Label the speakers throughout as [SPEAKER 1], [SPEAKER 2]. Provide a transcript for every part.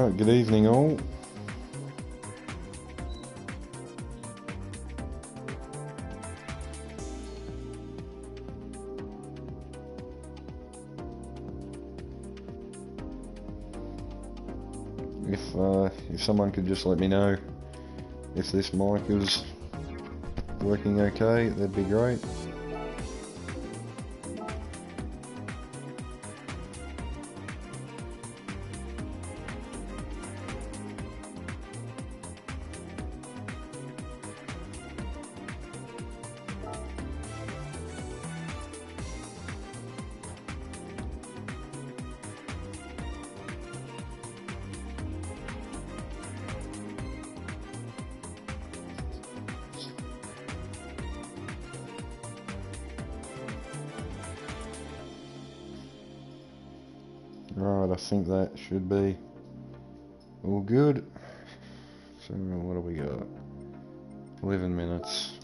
[SPEAKER 1] Alright, good evening all. If someone could just let me know if this mic is working okay, that'd be great. Right, I think that should be all good. So what do we got? 11 minutes.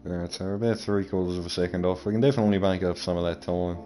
[SPEAKER 1] Alright, so we're about 3/4 of a second off. We can definitely make up some of that time.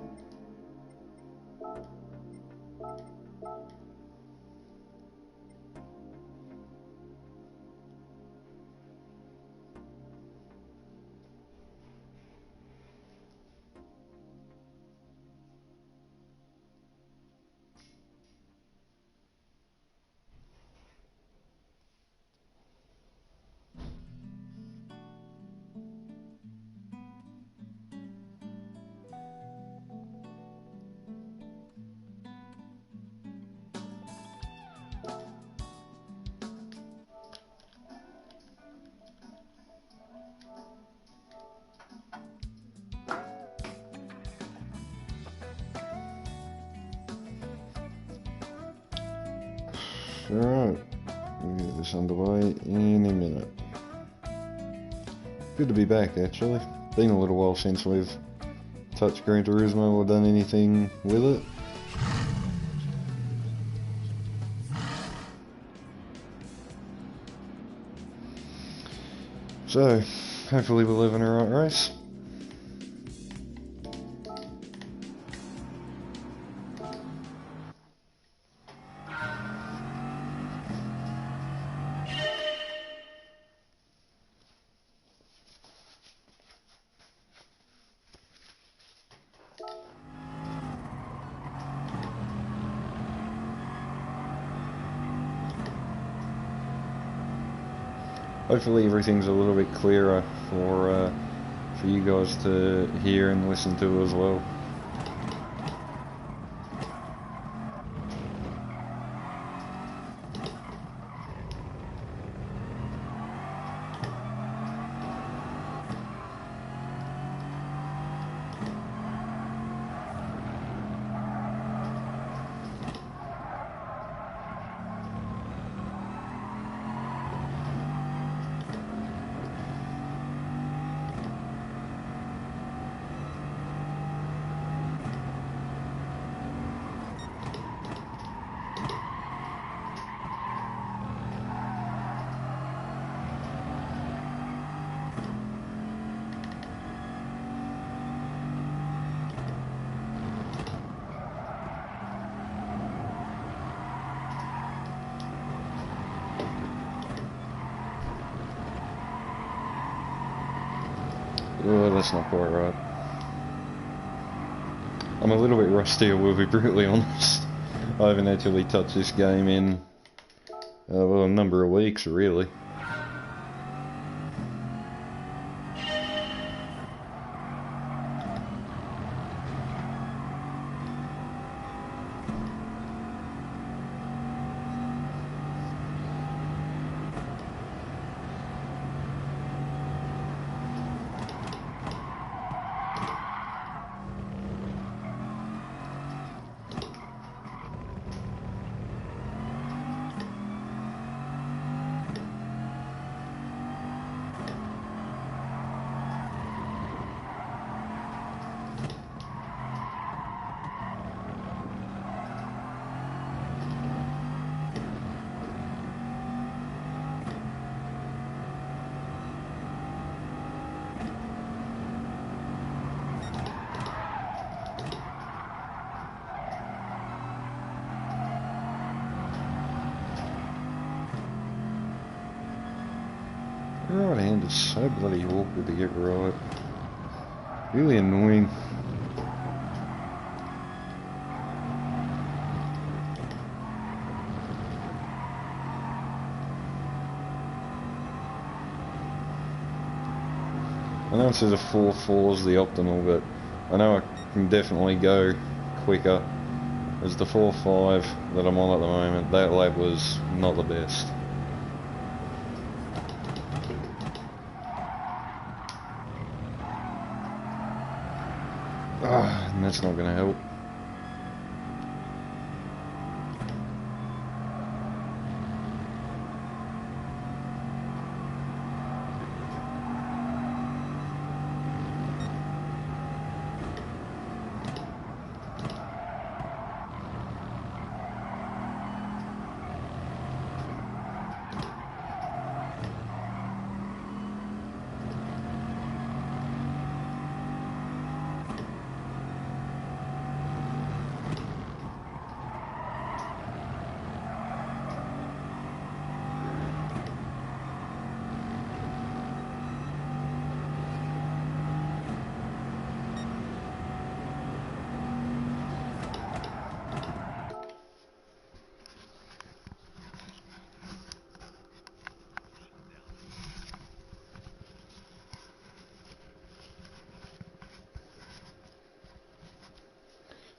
[SPEAKER 1] Alright, we'll get this underway in a minute. Good to be back actually. Been a little while since we've touched GranTurismo or done anything with it. So, hopefully we'll have an alright race. Hopefully everything's a little bit clearer for you guys to hear and listen to as well. Oh, that's not quite right. I'm a little bit rusty, I will be brutally honest. I haven't actually touched this game in well, a number of weeks, really. find it so bloody awkward to get right. Really annoying. I know it says a 4.4 is the optimal, but I know I can definitely go quicker. As the 4.5 that I'm on at the moment, that lap was not the best. And that's not going to help.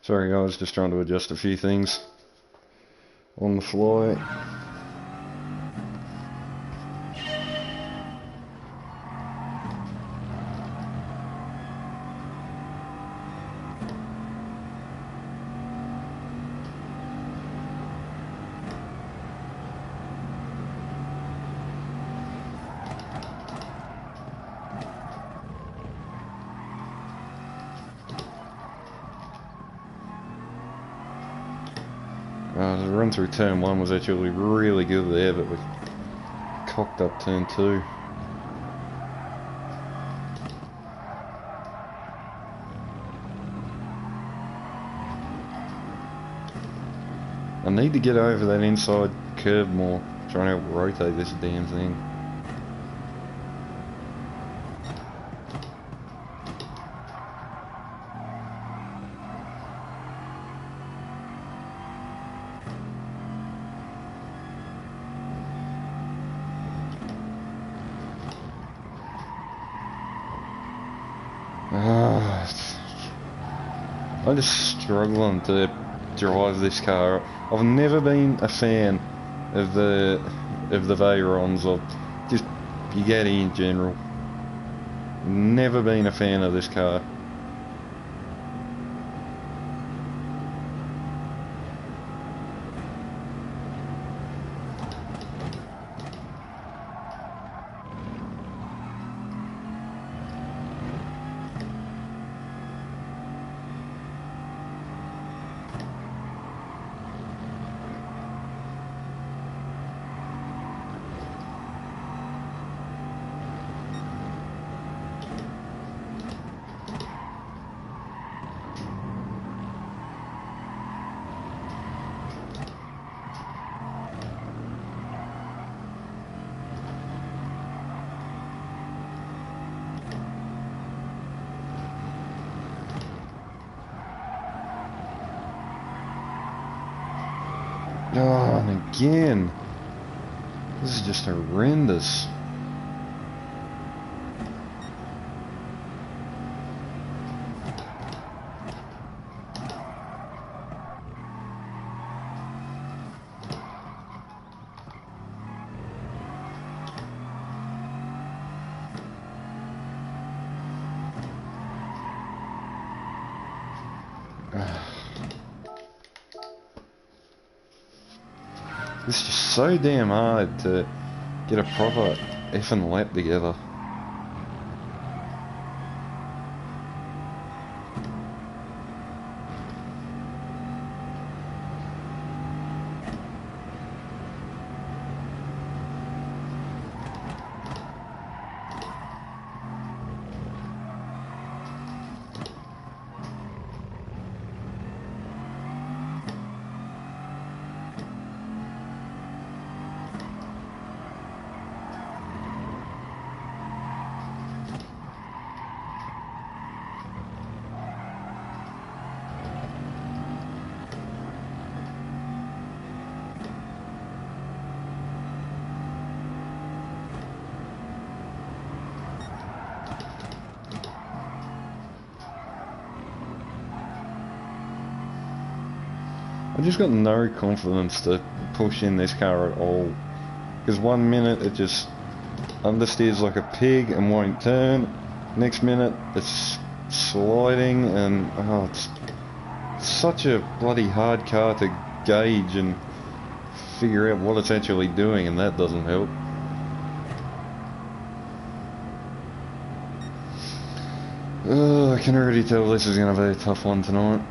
[SPEAKER 1] Sorry guys, just trying to adjust a few things on the fly. The run through turn 1 was actually really good there, but we cocked up turn 2. I need to get over that inside curve more, trying to help rotate this damn thing. I'm just struggling to drive this car. I've never been a fan of the Veryons or just Bugatti in general. Never been a fan of this car. Oh, and again. This is just horrendous. It's just so damn hard to get a proper effing lap together. I just got no confidence to push in this car at all. Because one minute it just understeers like a pig and won't turn. Next minute it's sliding and it's such a bloody hard car to gauge and figure out what it's actually doing, and that doesn't help. I can already tell this is going to be a tough one tonight.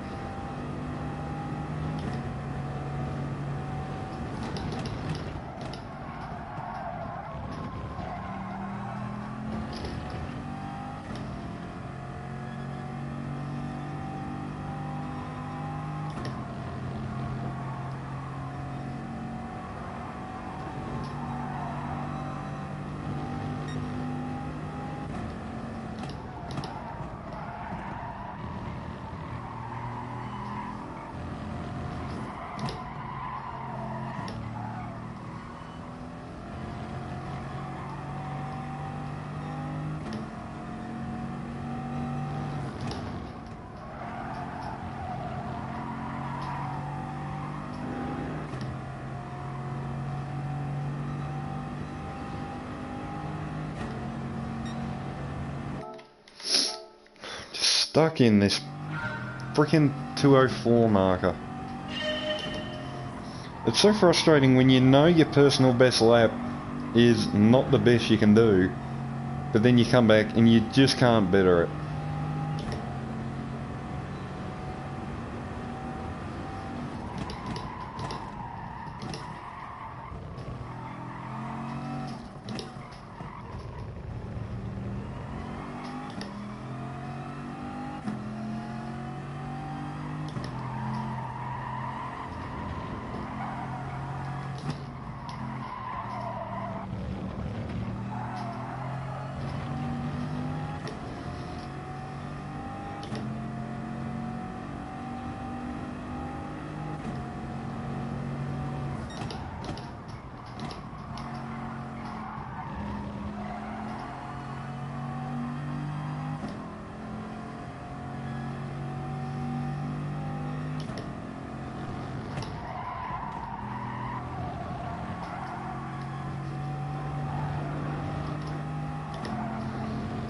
[SPEAKER 1] Stuck in this freaking 204 marker. It's so frustrating when you know your personal best lap is not the best you can do, but then you come back and you just can't better it.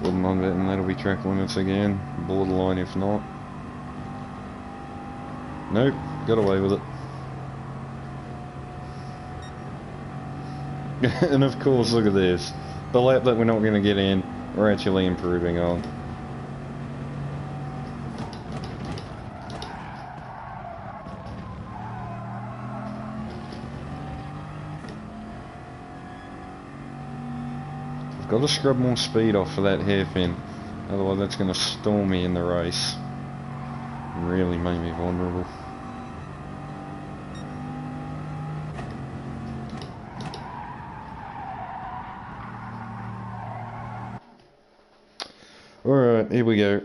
[SPEAKER 1] Wouldn't mind betting that'll be track limits again. Borderline if not. Nope, got away with it. And of course, look at this. The lap that we're not going to get in, we're actually improving on. Got to scrub more speed off for that hairpin, otherwise that's going to stall me in the race. Really make me vulnerable. Alright, here we go.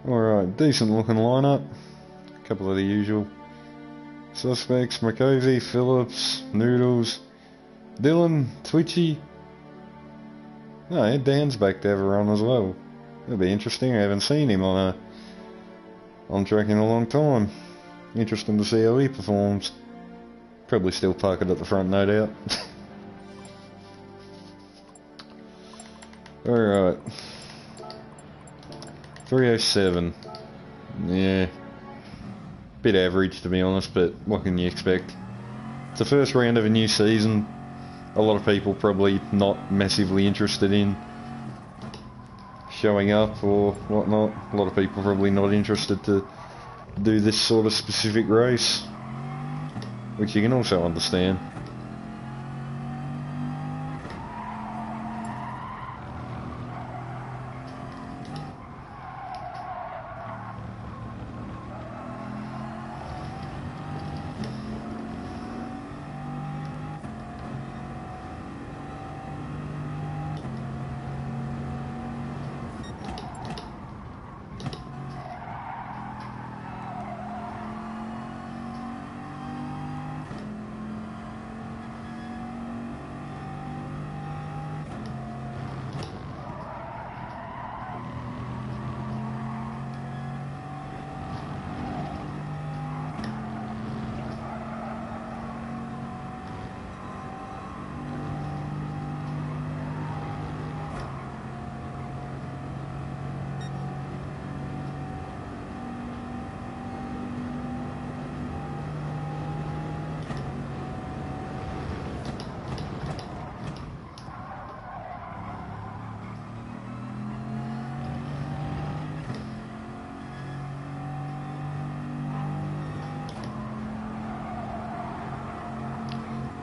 [SPEAKER 1] Alright, decent looking lineup. A couple of the usual suspects: Marcosi, Phillips, Noodles, Dylan, Twitchy. Oh yeah, Dan's back to have a run as well. That'll be interesting. I haven't seen him on track in a long time. Interesting to see how he performs. Probably still park it at the front, no doubt. Alright. 307. Yeah. Bit average to be honest, but what can you expect? It's the first round of a new season. A lot of people probably not massively interested in showing up or whatnot. A lot of people probably not interested to do this sort of specific race, which you can also understand.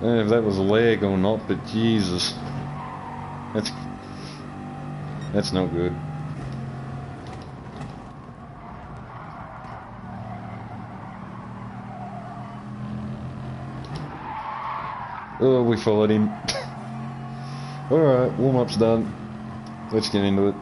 [SPEAKER 1] If that was a lag or not, but Jesus. That's not good. Oh, we followed him. Alright, warm-up's done. Let's get into it.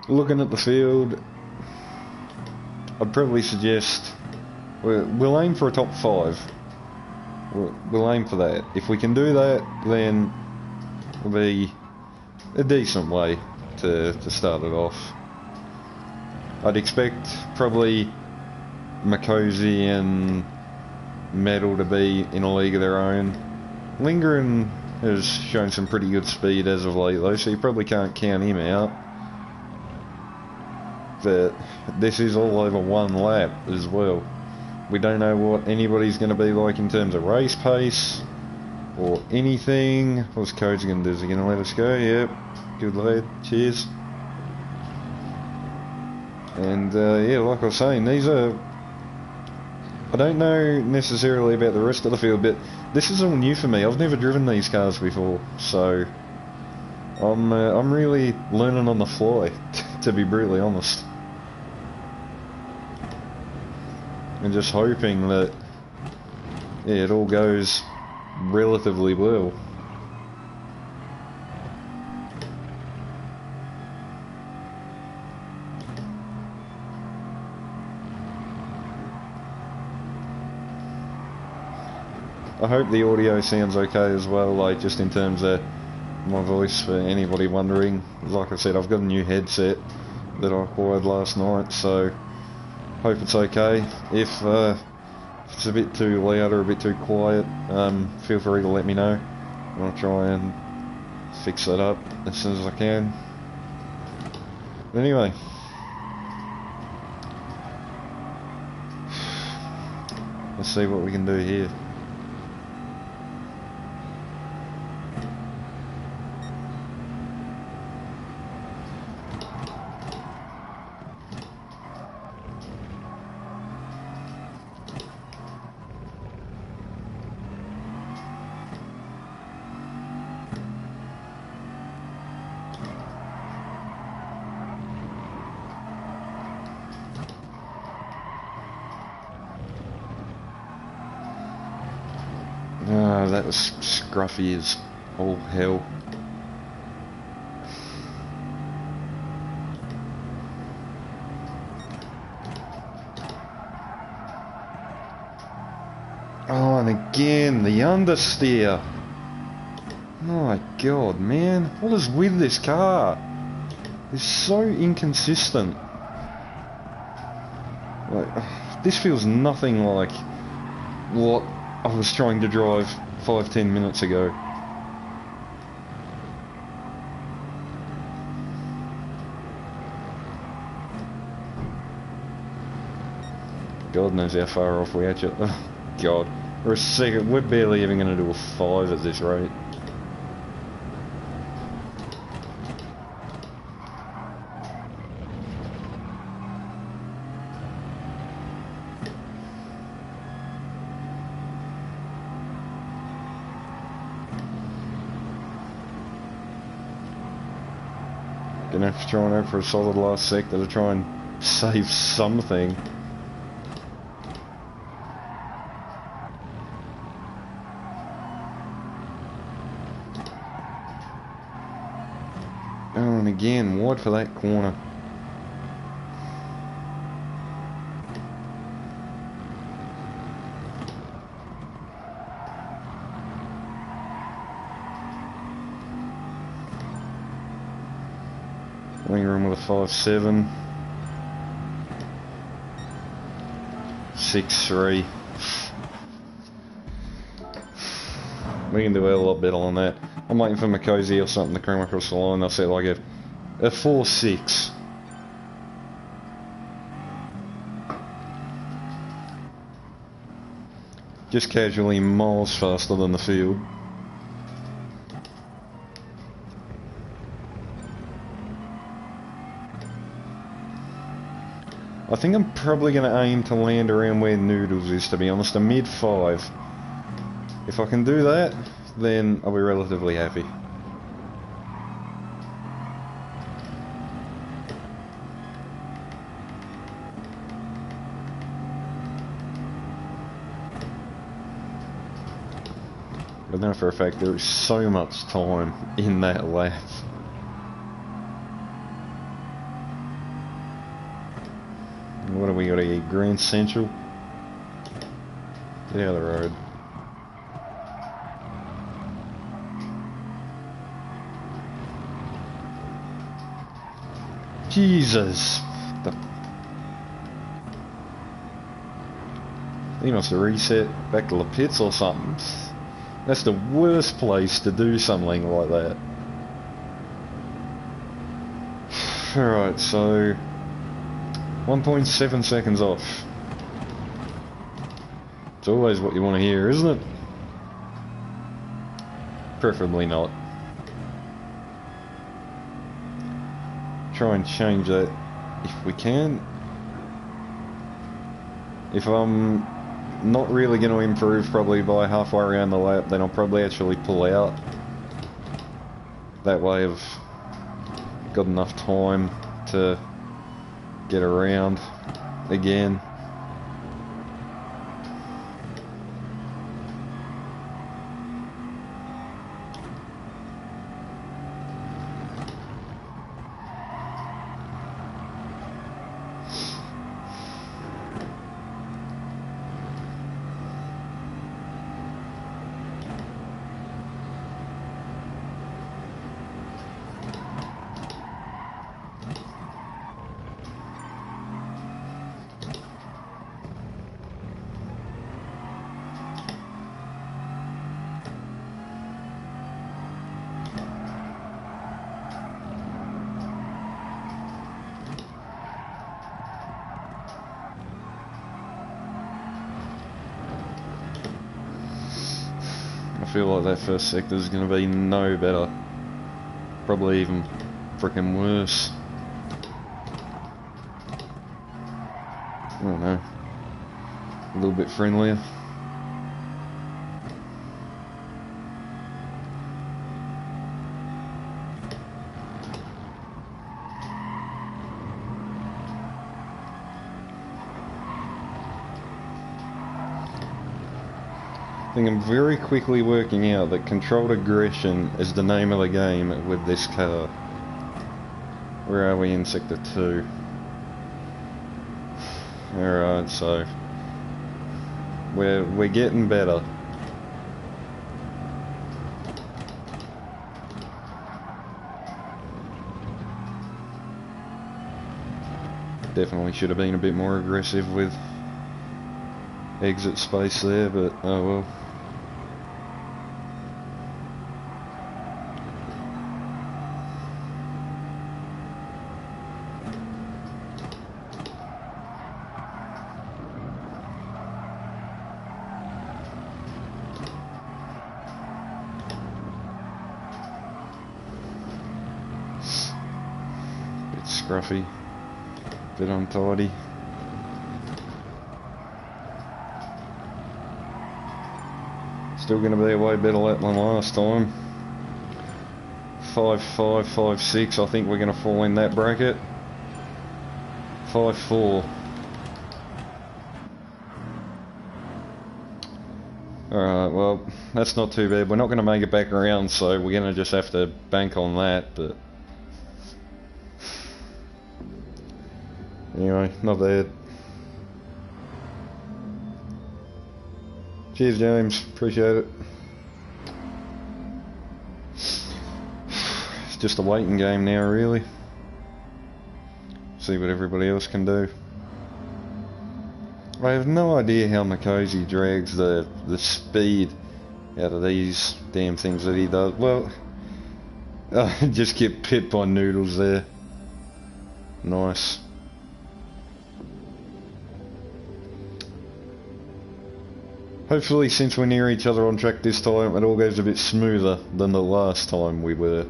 [SPEAKER 1] Looking at the field, I'd probably suggest we'll aim for a top 5. We'll aim for that. If we can do that, then it'll be a decent way to start it off. I'd expect probably Makosi and Metal to be in a league of their own. Lindgren has shown some pretty good speed as of late though, so you probably can't count him out. But this is all over one lap as well. We don't know what anybody's going to be like in terms of race pace or anything. What's Coach going to do? Is he going to let us go? Yep. Good lad. Cheers. And yeah, like I was saying, these are... I don't know necessarily about the rest of the field, but this is all new for me. I've never driven these cars before, so I'm really learning on the fly, to be brutally honest. And just hoping that, yeah, it all goes relatively well. I hope the audio sounds okay as well, like just in terms of my voice, for anybody wondering. Like I said, I've got a new headset that I acquired last night, so hope it's okay. If it's a bit too loud or a bit too quiet, feel free to let me know, and I'll try and fix that up as soon as I can. But anyway, let's see what we can do here. That was scruffy as all hell. Oh, and again, the understeer. My God, man. What is with this car? It's so inconsistent. Like, this feels nothing like what I was trying to drive 5-10 minutes ago. God knows how far off we actually... Oh, God. We're a second. We're barely even going to do a 5 at this rate. Gonna have to try and hope for a solid last sector to try and save something. Oh, and again, wide for that corner. Ring room with a 5.7. 6.3. We can do a lot better on that. I'm waiting for Makosi or something to come across the line. I'll set like a 4.6. Just casually miles faster than the field. I think I'm probably going to aim to land around where Noodles is, to be honest, a mid-5. If I can do that, then I'll be relatively happy. I know for a fact there is so much time in that lap. What have we got here? Grand Central? Get out of the road. Jesus! He must have reset back to the pits or something. That's the worst place to do something like that. Alright, so 1.7 seconds off. It's always what you want to hear, isn't it? Preferably not. Try and change that if we can. If I'm not really going to improve probably by halfway around the lap, then I'll probably actually pull out. That way I've got enough time to get around again. I feel like that first sector is going to be no better. Probably even freaking worse. I don't know. A little bit friendlier. I think I'm very quickly working out that controlled aggression is the name of the game with this car. Where are we in sector 2? Alright, so we're getting better. Definitely should have been a bit more aggressive with exit space there, but oh well. Bit scruffy, bit untidy. Still going to be a way better lap than last time. 5.5, 5.6, I think we're going to fall in that bracket. 5.4. Alright, well, that's not too bad. We're not going to make it back around, so we're going to just have to bank on that, but anyway, not bad. Cheers, James. Appreciate it. It's just a waiting game now, really. See what everybody else can do. I have no idea how Makosi drags the speed out of these damn things that he does. Well, just get pit by Noodles there. Nice. Hopefully, since we're near each other on track this time, it all goes a bit smoother than the last time we were.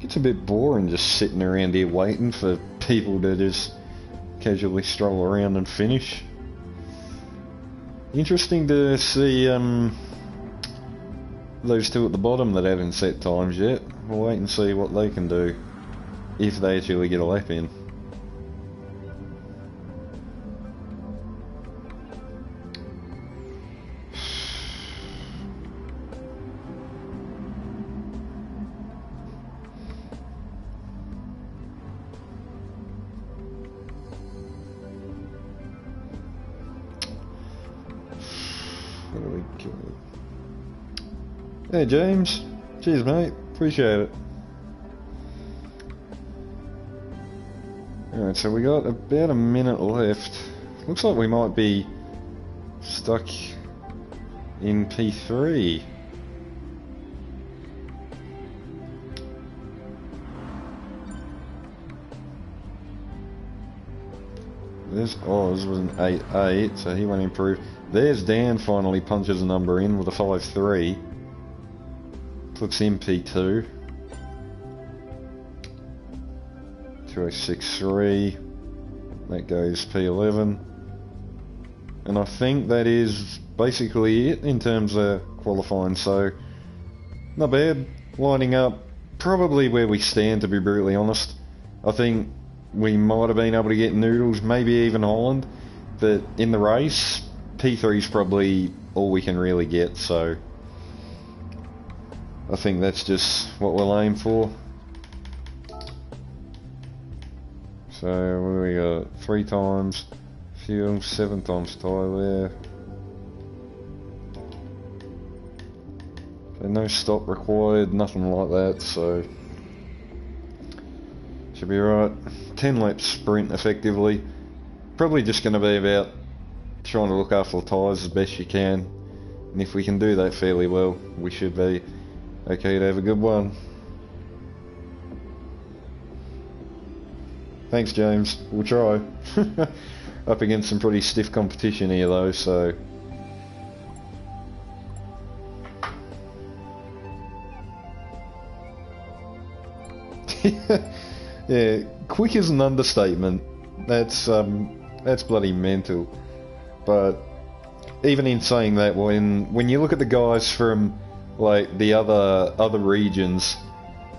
[SPEAKER 1] It's a bit boring just sitting around here waiting for people to just casually stroll around and finish. Interesting to see those two at the bottom that haven't set times yet. We'll wait and see what they can do if they actually get a lap in. Hey James, cheers mate, appreciate it. Alright, so we got about a minute left. Looks like we might be stuck in P3. This was an 8-8, so he won't improve. There's Dan finally punches a number in with a 5-3. Puts in P2. 2063. That goes P11. And I think that is basically it in terms of qualifying, so not bad. Lining up probably where we stand, to be brutally honest. I think we might have been able to get Noodles, maybe even Holland, but in the race, P3 is probably all we can really get, so I think that's just what we'll aim for. So what do we got? 3 times fuel, 7 times tyre there. So no stop required, nothing like that, so should be right. 10 lap sprint effectively. Probably just going to be about trying to look after the tyres as best you can, and if we can do that fairly well, we should be okay to have a good one. Thanks James, we'll try. Up against some pretty stiff competition here though, so yeah, quick is an understatement. That's bloody mental. But even in saying that, when you look at the guys from like the other regions,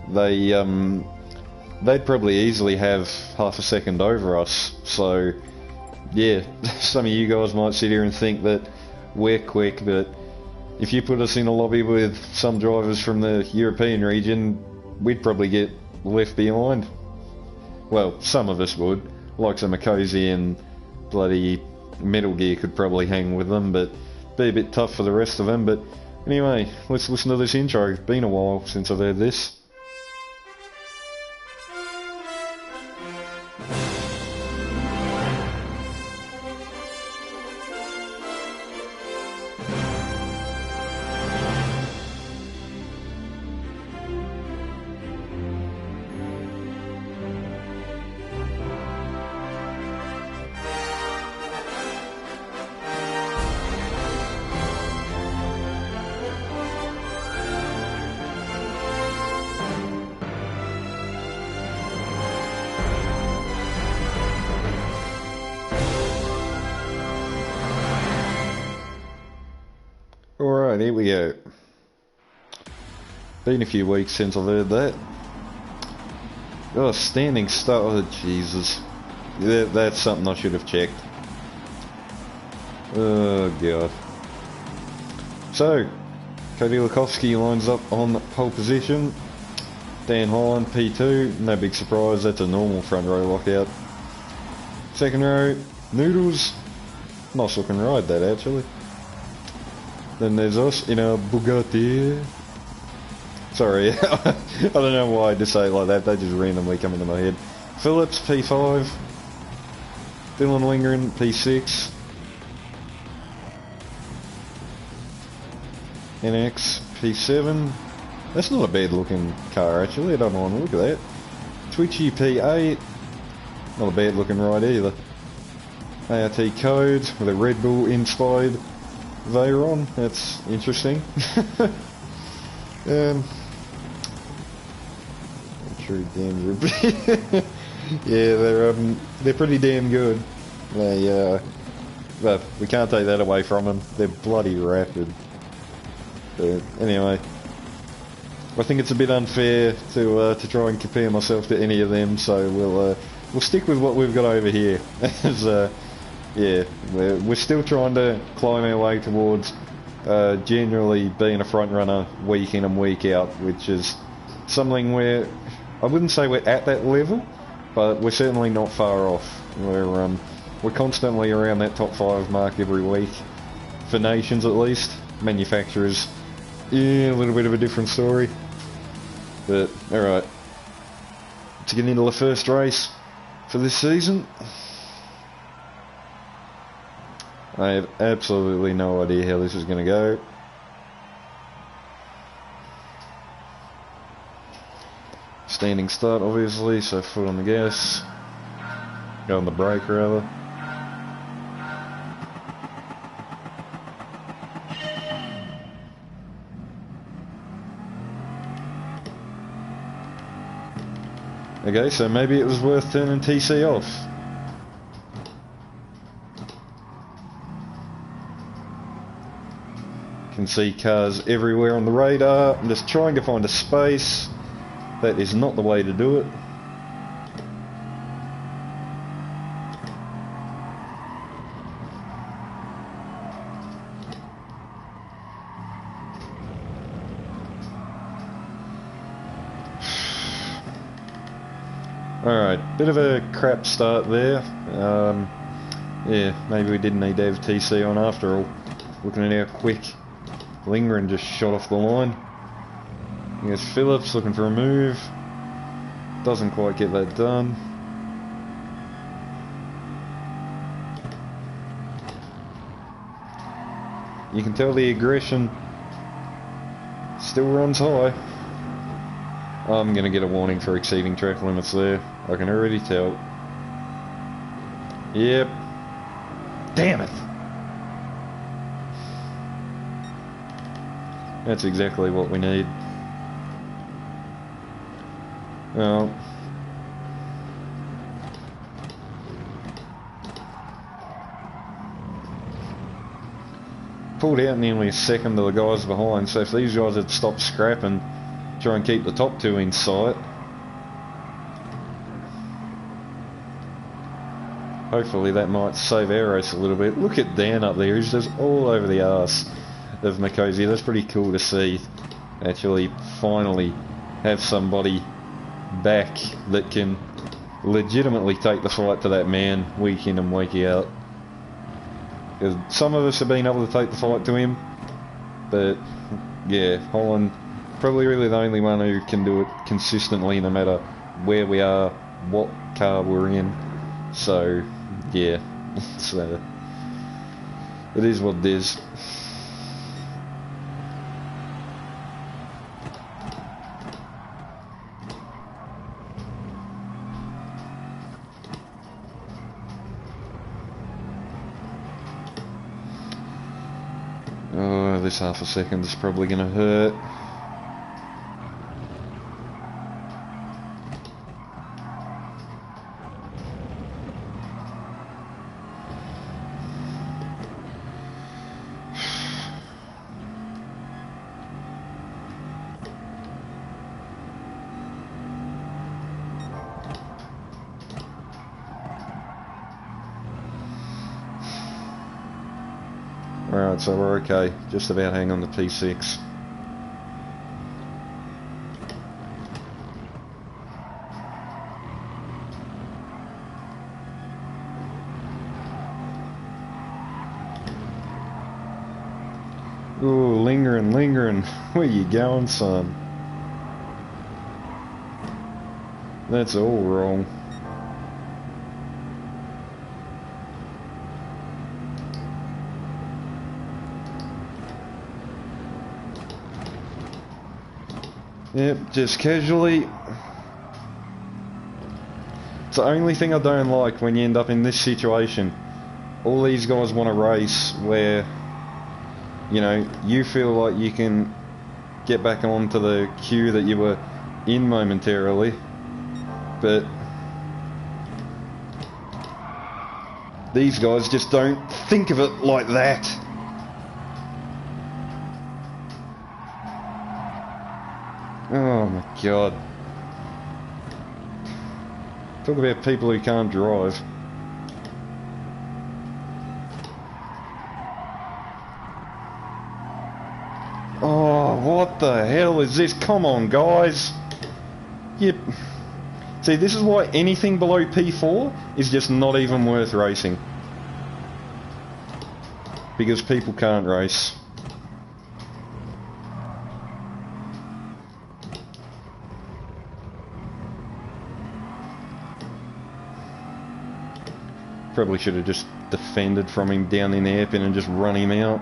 [SPEAKER 1] they'd probably easily have half a second over us. So yeah, some of you guys might sit here and think that we're quick, but if you put us in a lobby with some drivers from the European region, we'd probably get left behind. Well, some of us would, like some Makosi and bloody Metal Gear could probably hang with them, but be a bit tough for the rest of them. But anyway, let's listen to this intro. It's been a while since I've heard this. Alright, here we go. Been a few weeks since I've heard that. Oh, standing start. Oh, Jesus. That's something I should have checked. Oh, God. So, Cody Lukovsky lines up on pole position. Dan Holland, P2. No big surprise, that's a normal front row lockout. Second row, Noodles. Nice looking ride, that, actually. Then there's us in a Bugatti. Sorry, I don't know why I just say it like that, they just randomly come into my head. Phillips, P5. Dylan Lingren, P6. NX, P7. That's not a bad looking car actually, I don't mind the look of that. Twitchy, P8. Not a bad looking ride either. ART Code with a Red Bull inspired Veroyn, that's interesting. True damn good. Yeah, they're pretty damn good. But we can't take that away from them. They're bloody rapid. But anyway, I think it's a bit unfair to try and compare myself to any of them. So we'll stick with what we've got over here. As yeah, we're still trying to climb our way towards generally being a front runner week in and week out, which is something where I wouldn't say we're at that level, but we're certainly not far off. We're constantly around that top 5 mark every week for nations at least. Manufacturers, yeah, a little bit of a different story. But alright, to get into the first race for this season, I have absolutely no idea how this is going to go. Standing start obviously, so foot on the gas, go on the brake rather. Okay, so maybe it was worth turning TC off. Can see cars everywhere on the radar. I'm just trying to find a space. That is not the way to do it. Alright, bit of a crap start there. Yeah, maybe we didn't need to have TC on after all. Looking at how quick Lingren just shot off the line. Here's Phillips looking for a move. Doesn't quite get that done. You can tell the aggression still runs high. I'm going to get a warning for exceeding track limits there. I can already tell. Yep. Damn it! That's exactly what we need. Well, pulled out nearly a second to the guys behind, so if these guys had stopped scrapping, try and keep the top 2 in sight. Hopefully that might save our race a little bit. Look at Dan up there, he's just all over the arse of Makosi. That's pretty cool to see. Actually, finally have somebody back that can legitimately take the fight to that man week in and week out. Because some of us have been able to take the fight to him, but yeah, Holland probably really the only one who can do it consistently no matter where we are, what car we're in. So yeah, so it is what it is. Oh, this half a second is probably going to hurt. Alright, so we're okay. Just about hang on to P6. Ooh, lingering, lingering. Where you going, son? That's all wrong. Yep, just casually. It's the only thing I don't like when you end up in this situation. All these guys want to race where, you know, you feel like you can get back onto the queue that you were in momentarily, but these guys just don't think of it like that. Oh my god. Talk about people who can't drive. Oh, what the hell is this? Come on, guys. Yep. See, this is why anything below P4 is just not even worth racing. Because people can't race. Probably should have just defended from him down in the hairpin and just run him out.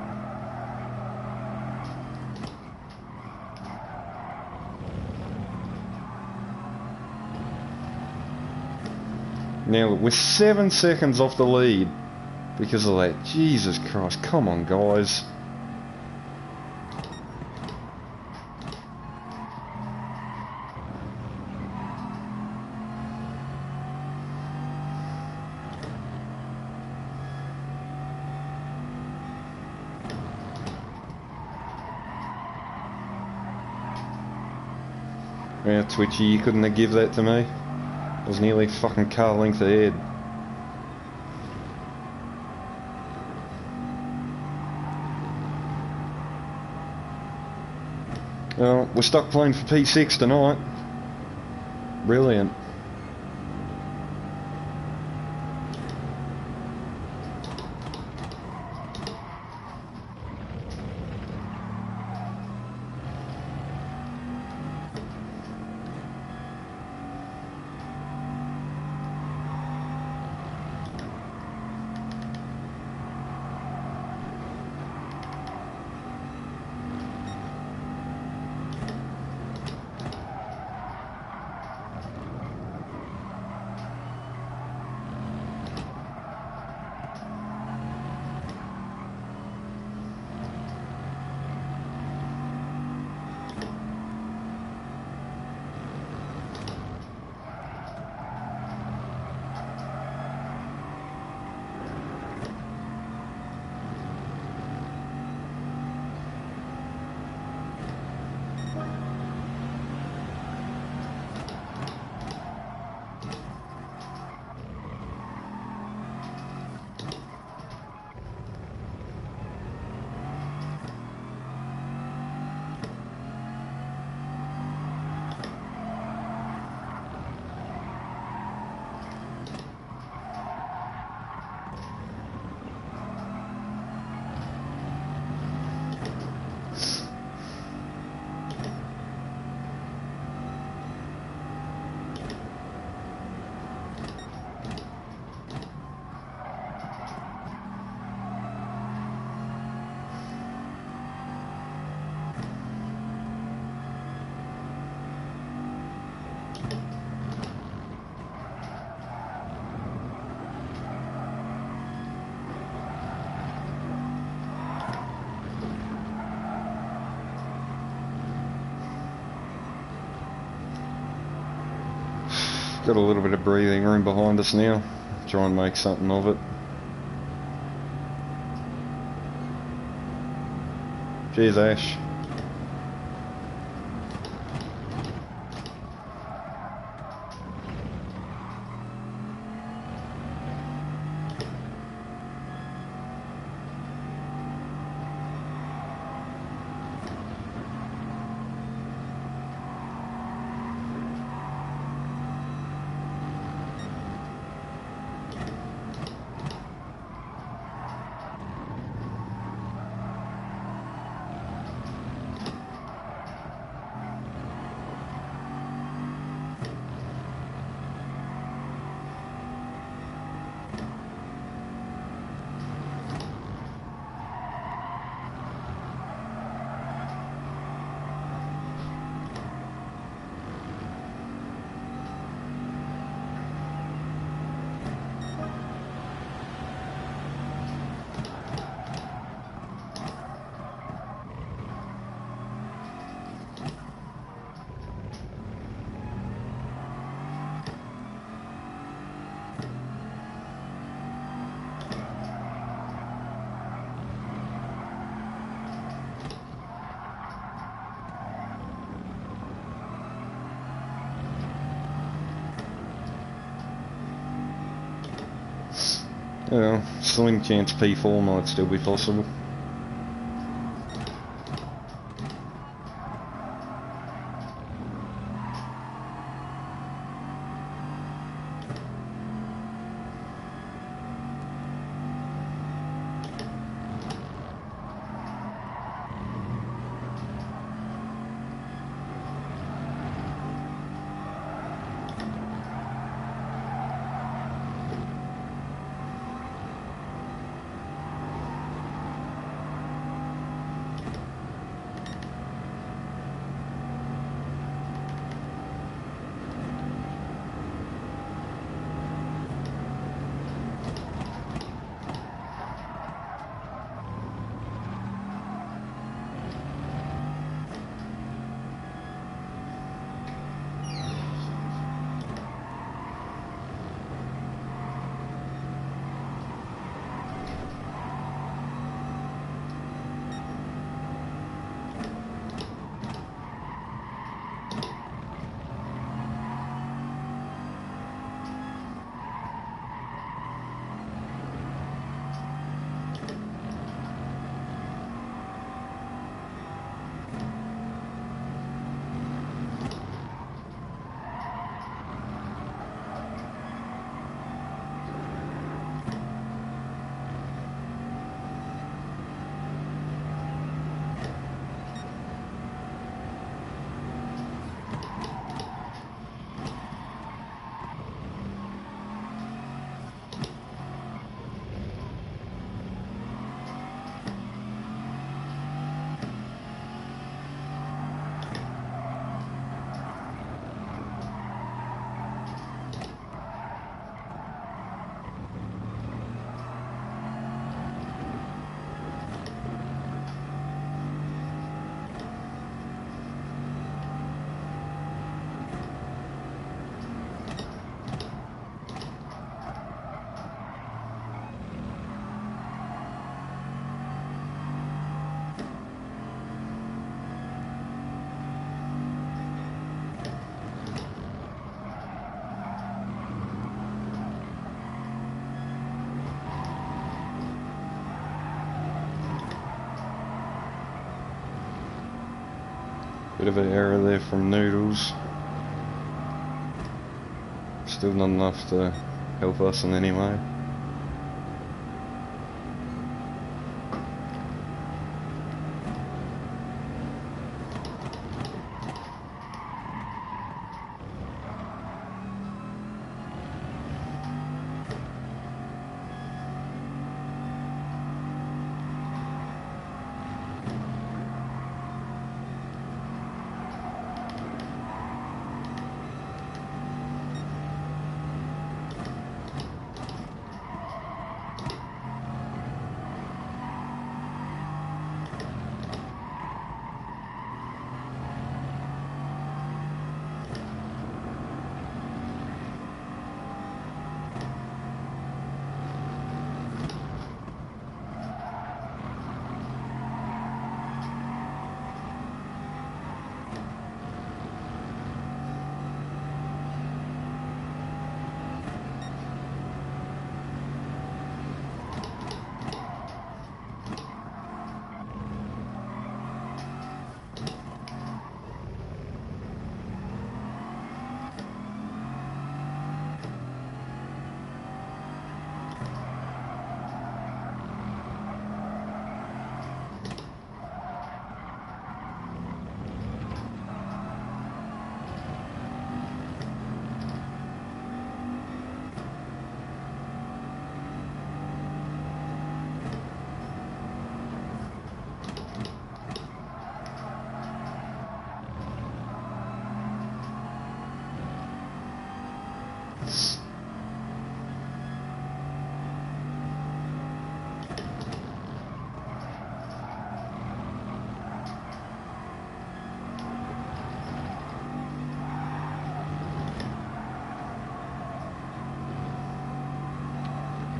[SPEAKER 1] Now we're 7 seconds off the lead because of that. Jesus Christ, come on guys. Yeah, Twitchy, you couldn't have give that to me. I was nearly fucking car length ahead. Well, we're stuck playing for P6 tonight. Brilliant. Got a little bit of breathing room behind us now. Try and make something of it. Cheers, Ash. You know, slim chance P4 might still be possible. Bit of an error there from Noodles. Still not enough to help us in any way.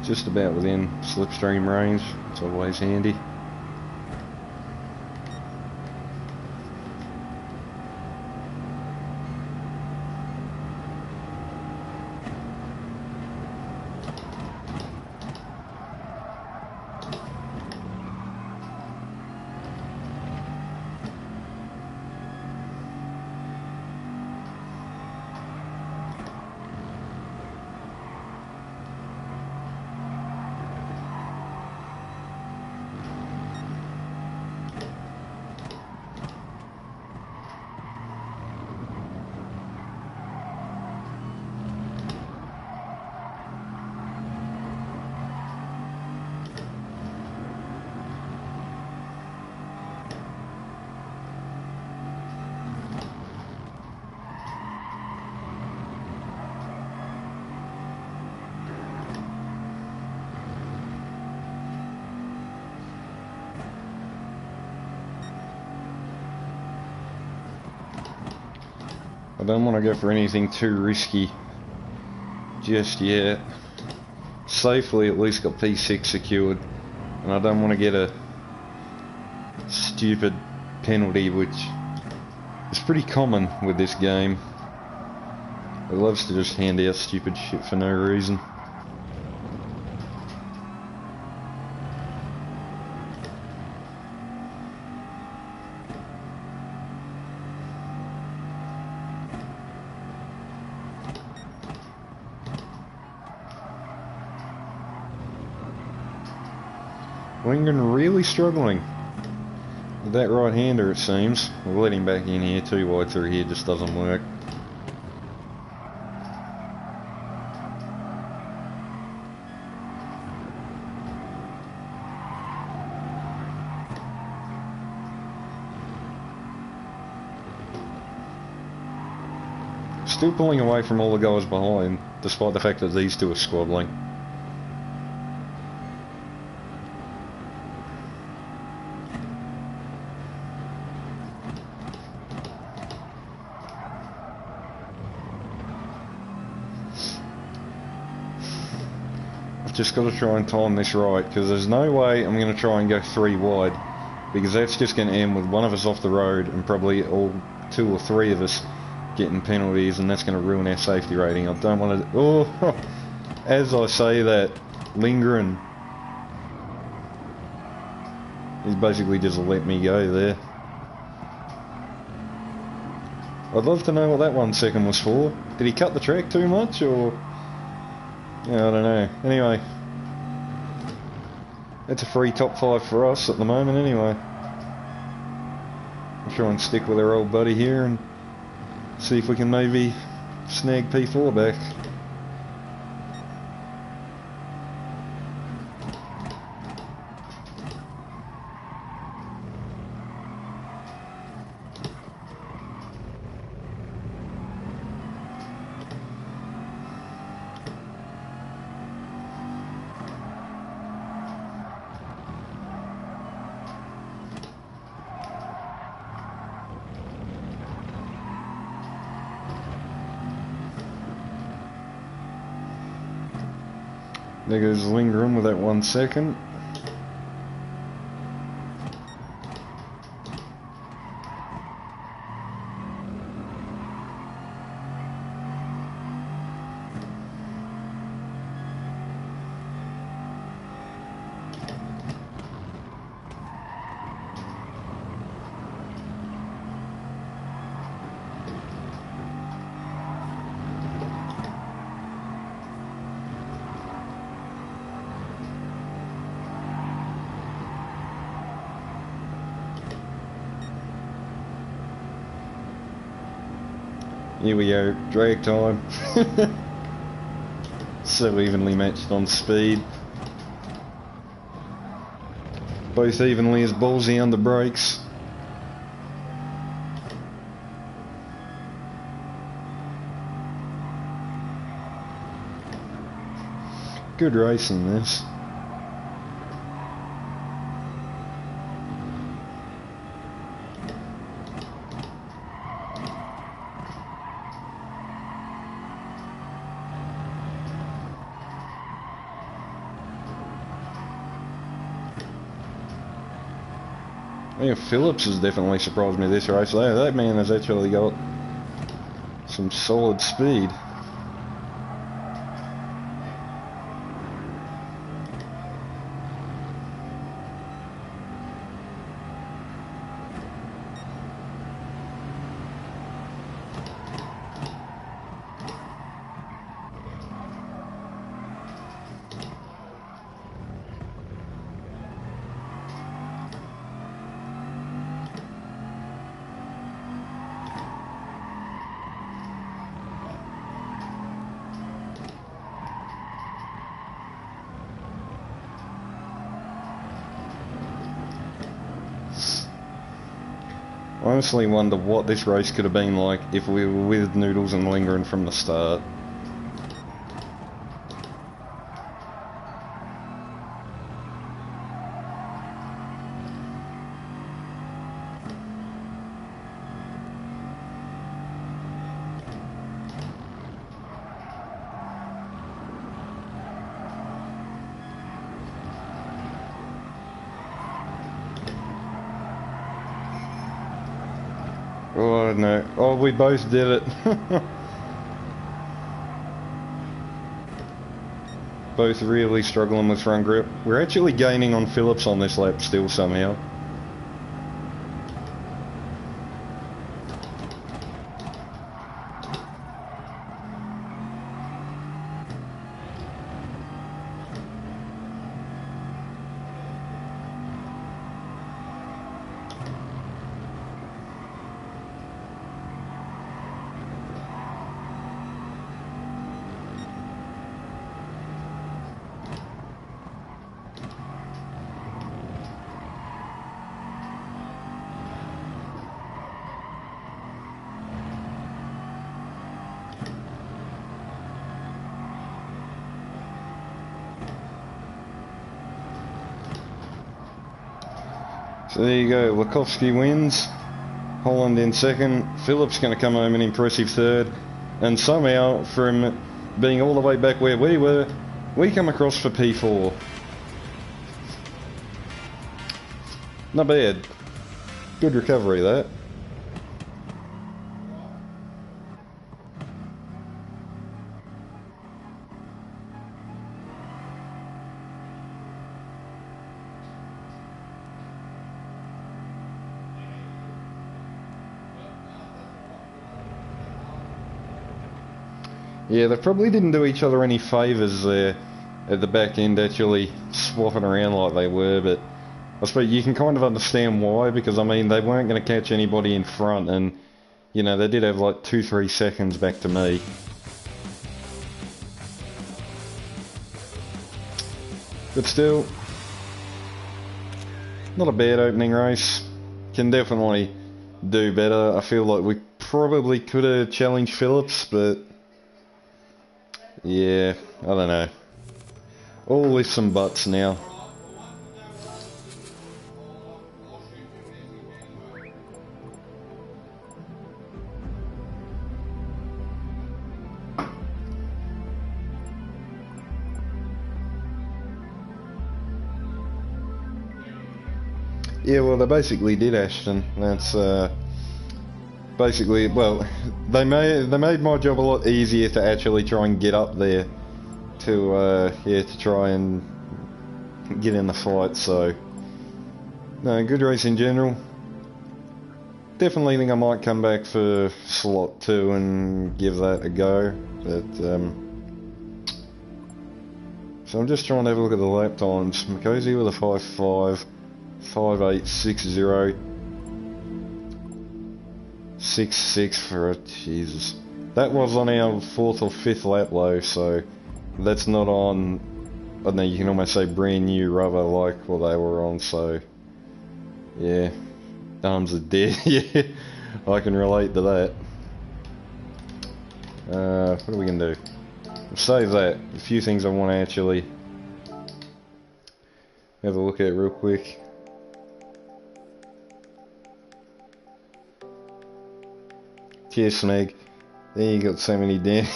[SPEAKER 1] Just about within slipstream range, it's always handy. don't want to go for anything too risky just yet. Safely at least got P6 secured, and I don't want to get a stupid penalty, which is pretty common with this game. It loves to just hand out stupid shit for no reason. Lingren really struggling with that right-hander, it seems. We'll let him back in here. Too wide through here just doesn't work. Still pulling away from all the guys behind, despite the fact that these two are squabbling. Just got to try and time this right, because there's no way I'm going to try and go 3 wide, because that's just going to end with one of us off the road and probably all 2 or 3 of us getting penalties, and that's going to ruin our safety rating. I don't want to... Oh, as I say that, Lindgren, he's basically just let me go there. I'd love to know what that 1 second was for. Did he cut the track too much, or... Yeah, I don't know. Anyway, it's a free top 5 for us at the moment anyway. I'll try and stick with our old buddy here and see if we can maybe snag P4 back. There goes Lindgren with that 1 second. Here we go, drag time. So evenly matched on speed. Both evenly as ballsy under brakes. Good racing this. Yeah, Phillips has definitely surprised me this race. That man has actually got some solid speed. I honestly wonder what this race could have been like if we were with Noodles and Lindgren from the start. Oh no. Oh, we both did it. Both really struggling with front grip. We're actually gaining on Phillips on this lap still somehow. So there you go, Lakowski wins, Holland in second, Phillips going to come home an impressive third, and somehow from being all the way back where we were, we come across for P4. Not bad. Good recovery that. Yeah, they probably didn't do each other any favours there at the back end, actually swapping around like they were, but I suppose you can kind of understand why, because I mean they weren't going to catch anybody in front, and you know they did have like 2-3 seconds back to me. But still, not a bad opening race. Can definitely do better. I feel like we probably could have challenged Phillips, but yeah, I don't know. All ifs and buts now. Yeah, well, they basically did, Ashton. That's basically, well, they made my job a lot easier to actually try and get up there to yeah, to try and get in the fight. So no, good race in general. Definitely think I might come back for slot 2 and give that a go. But so I'm just trying to have a look at the lap times. Makosi with a 5.5, 5.860. 6.6 for a Jesus. That was on our 4th or 5th lap low, so that's not on. I don't know, you can almost say brand new rubber like what they were on. So yeah, arms are dead. Yeah, I can relate to that. What are we gonna do? We'll save that. A few things I want to actually have a look at real quick. Cheers, Snag. There you got so many damn.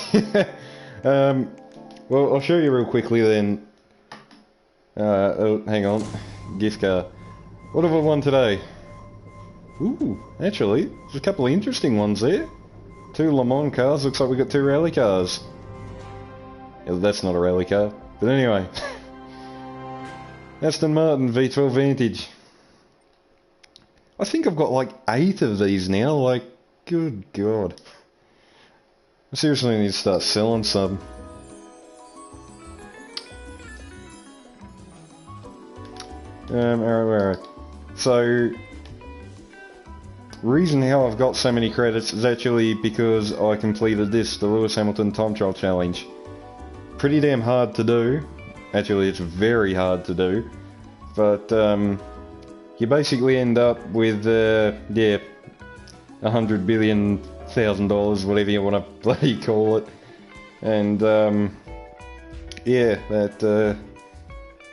[SPEAKER 1] Well, I'll show you real quickly then. Oh, hang on. Gift card. What have I won today? Ooh, actually, there's a couple of interesting ones there. 2 Le Mans cars. Looks like we got 2 rally cars. Yeah, that's not a rally car. But anyway. Aston Martin V12 Vantage. I think I've got like 8 of these now. Like, good God. I seriously need to start selling some. Alright. So, reason how I've got so many credits is actually because I completed this, the Lewis Hamilton Time Trial Challenge. Pretty damn hard to do. Actually, it's very hard to do. But, you basically end up with, yeah, $100 billion, whatever you want to bloody call it. And, yeah, that,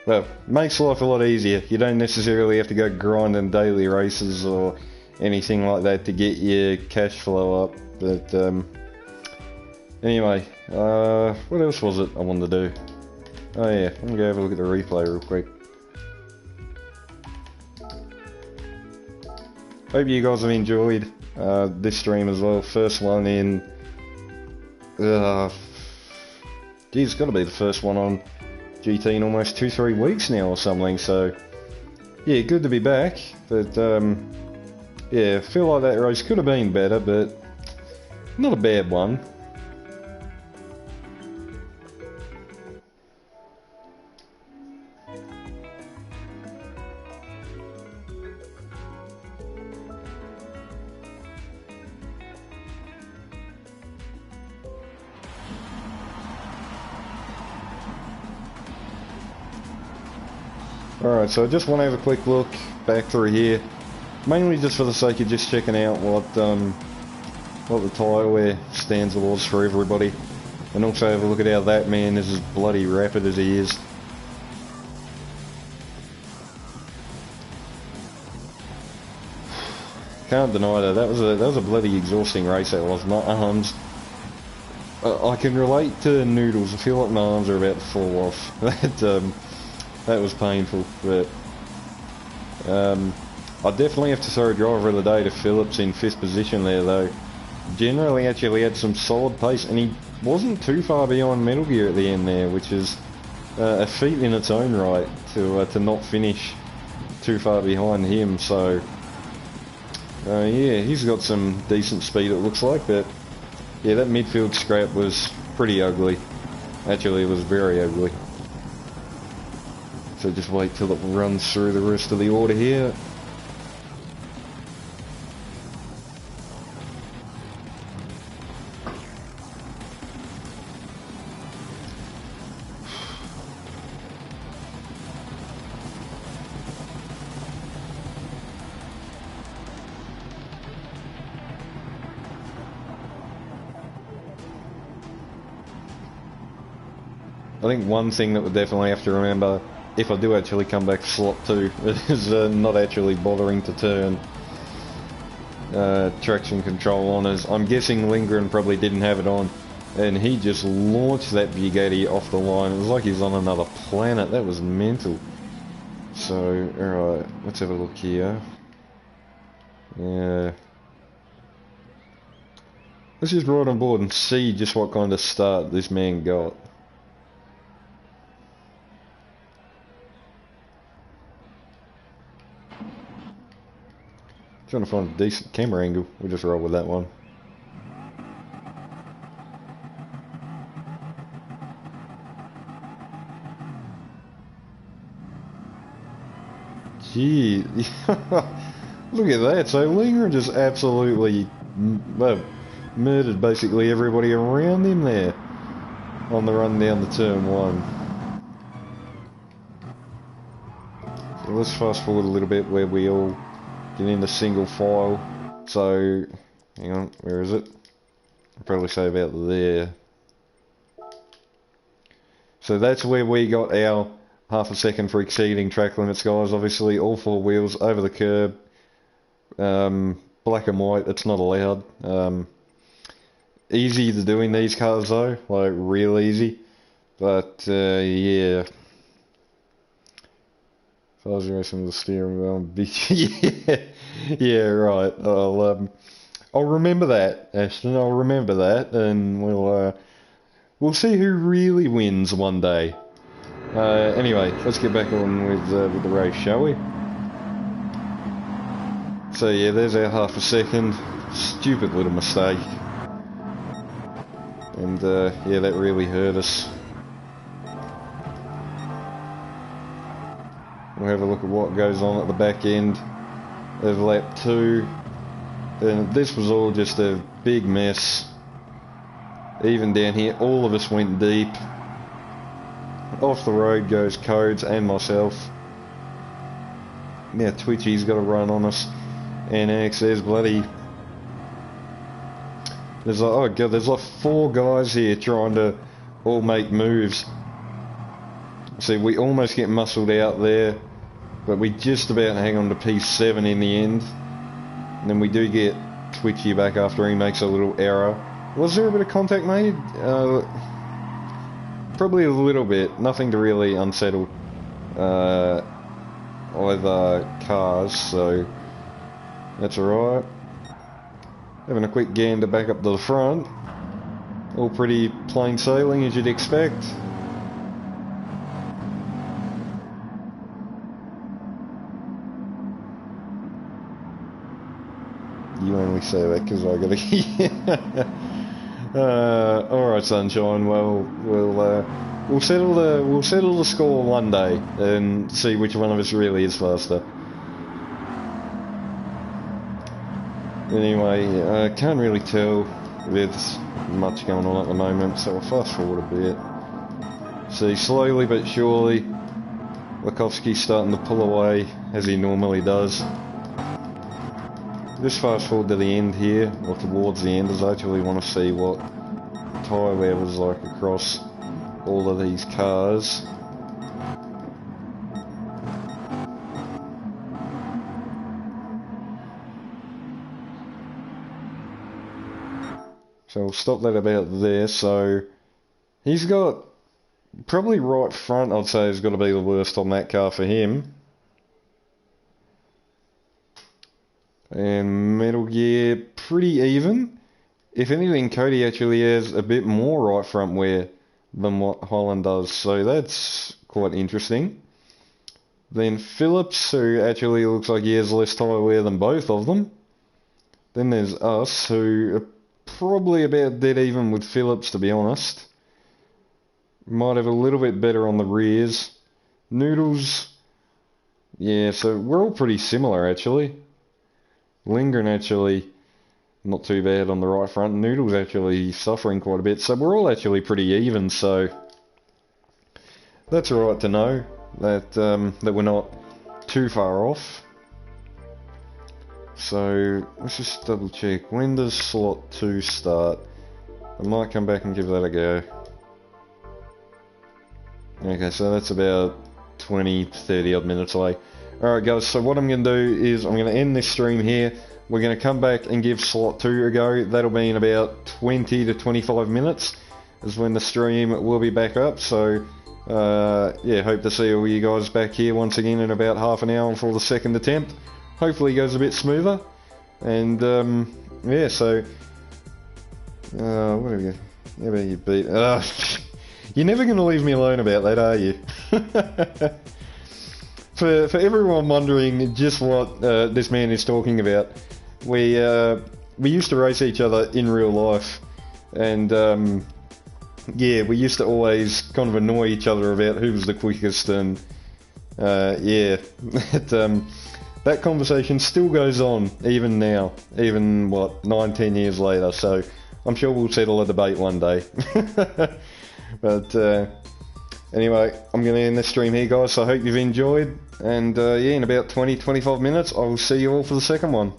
[SPEAKER 1] well, makes life a lot easier. You don't necessarily have to go grinding daily races or anything like that to get your cash flow up. But, anyway, what else was it I wanted to do? Oh yeah, I'm gonna go have a look at the replay real quick. Hope you guys have enjoyed. this stream as well. First one in, geez, it's got to be the first one on GT in almost 2-3 weeks now or something, so yeah, good to be back, but yeah, I feel like that race could have been better, but not a bad one. Alright, so I just want to have a quick look back through here, mainly just for the sake of just checking out what the tyre wear stands was for everybody, and also have a look at how that man is as bloody rapid as he is. Can't deny that was a bloody exhausting race. That was. My arms, I can relate to Noodles. I feel like my arms are about to fall off. That was painful, but I definitely have to throw driver of the day to Phillips in 5th position there though. Generally actually had some solid pace, and he wasn't too far behind Metal Gear at the end there, which is a feat in its own right to not finish too far behind him. So yeah, he's got some decent speed it looks like, but yeah, that midfield scrap was pretty ugly. Actually, it was very ugly. So just wait till it runs through the rest of the order here. I think one thing that we definitely have to remember, if I do actually come back to slot 2, is not actually bothering to turn traction control on, as I'm guessing Lindgren probably didn't have it on, and he just launched that Bugatti off the line. It was like he's on another planet. That was mental. So, alright, let's have a look here. Yeah. Let's just ride on board and see just what kind of start this man got. Trying to find a decent camera angle. We'll just roll with that one. Gee, look at that. So Lindgren just absolutely murdered basically everybody around him there on the run down the turn 1. So let's fast forward a little bit where we all get into single file. So, hang on, where is it? I'll probably say about there. So that's where we got our half a second for exceeding track limits, guys. Obviously, all 4 wheels over the curb. Black and white, it's not allowed. Easy to do in these cars though, like real easy. But, yeah. Fuzzy racing with the steering wheel. Yeah, right. I'll remember that, Ashton. I'll remember that, and we'll see who really wins one day. Anyway, let's get back on with the race, shall we? So yeah, there's our half a second. Stupid little mistake, and yeah, that really hurt us. We'll have a look at what goes on at the back end of lap 2. And this was all just a big mess. Even down here, all of us went deep. Off the road goes Codes and myself. Now Twitchy's got a run on us. And X, there's bloody... There's like, oh god, there's like 4 guys here trying to all make moves. See, we almost get muscled out there, but we just about hang on to P7 in the end. And then we do get Twitchy back after he makes a little error. Was there a bit of contact made? Probably a little bit. Nothing to really unsettle either cars, so that's alright. Having a quick gander back up to the front. All pretty plain sailing as you'd expect. You only say that because I gotta. Alright, sunshine. Well, we'll settle the score one day and see which one of us really is faster. Anyway, I can't really tell if there's much going on at the moment, so I'll fast forward a bit. See, slowly but surely, Wachowski's starting to pull away as he normally does. Just fast forward to the end here, or towards the end, as I actually want to see what tyre wear was like across all of these cars. So we'll stop that about there. So he's got probably right front, I'd say, has got to be the worst on that car for him. And Metal Gear, pretty even. If anything, Cody actually has a bit more right front wear than what Holland does, so that's quite interesting. Then Phillips, who actually looks like he has less tyre wear than both of them. Then there's us, who are probably about dead even with Phillips, to be honest. Might have a little bit better on the rears. Noodles, yeah, so we're all pretty similar actually. Lindgren actually not too bad on the right front. Noodle's actually suffering quite a bit. So we're all actually pretty even. So that's alright to know that that we're not too far off. So let's just double check. When does slot 2 start? I might come back and give that a go. Okay, so that's about 20-30 odd minutes away. Alright guys, so what I'm going to do is I'm going to end this stream here. We're going to come back and give slot 2 a go. That'll be in about 20 to 25 minutes is when the stream will be back up. So yeah, hope to see all you guys back here once again in about half an hour for the second attempt. Hopefully it goes a bit smoother. And yeah, so what have you got? How about you beat? You're never going to leave me alone about that, are you? For everyone wondering just what this man is talking about, we used to race each other in real life, and yeah, we used to always kind of annoy each other about who was the quickest, and yeah, that conversation still goes on even now, even what 9-10 years later. So I'm sure we'll settle a debate one day. But anyway, I'm going to end this stream here, guys, so I hope you've enjoyed, and yeah, in about 20-25 minutes I will see you all for the second one.